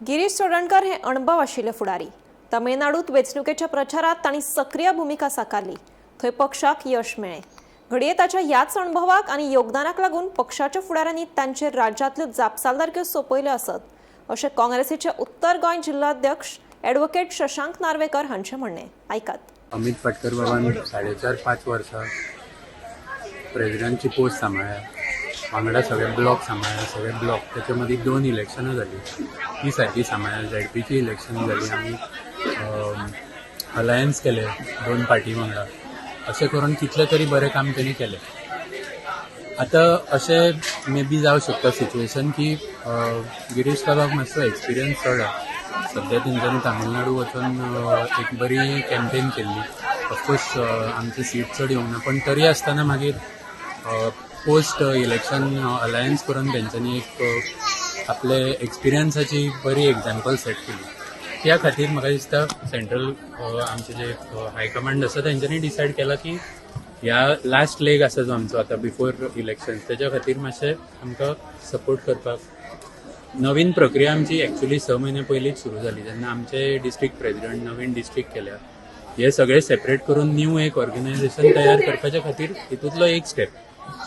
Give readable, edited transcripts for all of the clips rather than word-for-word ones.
गिरीश चोडणकर हे अणभव आशिल्ले फुडारी. तमिळनाडूत वेंचणुकेच्या प्रचारात तांणी सक्रिय भूमिका साकारली. थंय पक्षाक यश मेळ्ळें. घडये ताच्या ह्याच अणभवाक आनी योगदानाक लागून पक्षाच्या फुडाऱ्यांनी तांचेर राज्यांतल्यो जापसालदारक्यो सोंपयल्यो आसत, अशें काँग्रेसीचे उत्तर गोंय जिल्हाध्यक्ष ॲडव्होकेट शशांक नार्वेकर हांचें म्हणणें. आयकात. अमित पाटकर बाबान 4.5 वर्सां प्रेसिडेंटची पोस्ट सांबाळ्ळ्या, वांगडा सगळे ब्लॉक सांबाळ्ळ्या, सगळे ब्लॉक त्याच्या मदीं 2 इलेक्शनां जाली, ती सारकी सांबाळ्ळ्या. झेडपीची इलेक्शन जाली, आमी अलायन्स केले 2 पार्टी वांगडा. अशें करून कितलें तरी बरें काम तेणी केलें. आतां अशें मे बी जावं शकता सिच्युएशन की गिरीश बाबाक मातसो एक्सपिरियन्स चड आसा. सद्या तेंच्यांनी तामिळनाडू वचून एक बरी कॅम्पेन केल्ली. ऑफकोर्स आमची सीट चड येवंक ना, पण तरी आसतना मागीर पोस्ट इलेक्शन अलायन्स करून तेंच्यांनी एक आपले एक्सपिरियन्साची बरी एग्जाम्पल सेट केली. त्या खातीर म्हाका दिसता सेंट्रल आमचे जे हायकमांड आसा तेंच्यांनी डिसायड केला की ह्या लास्ट लेग आसा जो आमचो आतां बिफोर इलेक्शन, तेच्या खातीर मातशें आमकां सपोर्ट करपाक नवीन प्रक्रिया आमची एक्चुअली 6 म्हयने पयलींच सुरू जाली, जेन्ना आमचे डिस्ट्रिक्ट प्रेसिडेंट नवीन डिस्ट्रिक्ट केल्या. हे सगळे सेपरेट करून न्यू एक ऑर्गनायझेशन तयार करपाच्या खातीर हितूंतलो एक स्टेप.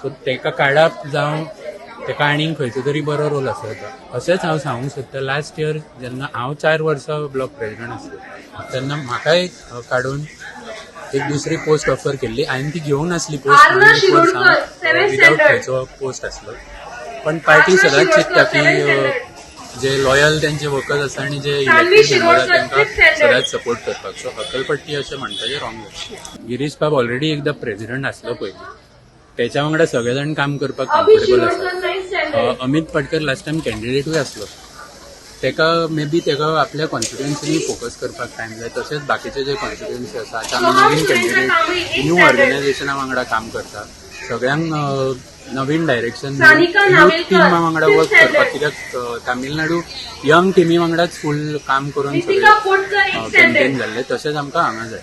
सो तेका काडप जावं तेका आनीक खंयचो तरी बरो रोल आसा. अशेंच हांव सांगूंक सोदतां, लास्ट इयर जेन्ना हांव 4 वर्सां ब्लॉक प्रेसिडेंट आसलो तेन्ना म्हाकाय काडून एक दुसरी पोस्ट ऑफर केल्ली. हांवें ती घेवंक नासली पोस्ट, विदाउट खंयचो पोस्ट आसलो. पण पार्टी सदांच चिंतता की जे लॉयल तेंचे वर्कर्स आसा आनी जे इलेक्टेड मेंबर आसा तांकां सदांच सपोर्ट करपाक. सो हकलपट्टी अशें म्हणटा तें रॉंग जाता. गिरीश बाब ऑलरेडी एकदां प्रेसिडेंट आसलो पयलीं, तेच्या वांगडा सगळे जाण काम करपाक कम्फर्टेबल आसा. अमित पाटकर लास्ट टायम कॅन्डिडेटूय आसलो. तेका मे बी तेका आपल्या कॉन्स्टिट्युएन्सीनी फोकस करपाक टायम जाय. तशेंच बाकीचे जे कॉन्स्टिट्युएन्सी आसा, आतां आमी नवीन कॅन्डिडेट न्यू ऑर्गनायझेशना वांगडा काम करता. सगळ्यांक नवीन डायरेक्शन यूथ टीमा वांगडा वर्क करपाक, कित्याक तामिळनाडू यंग टिमी वांगडाच फूल काम करून सगळे कॅम्पेन जाल्ले. तशेंच आमकां हांगा जाय.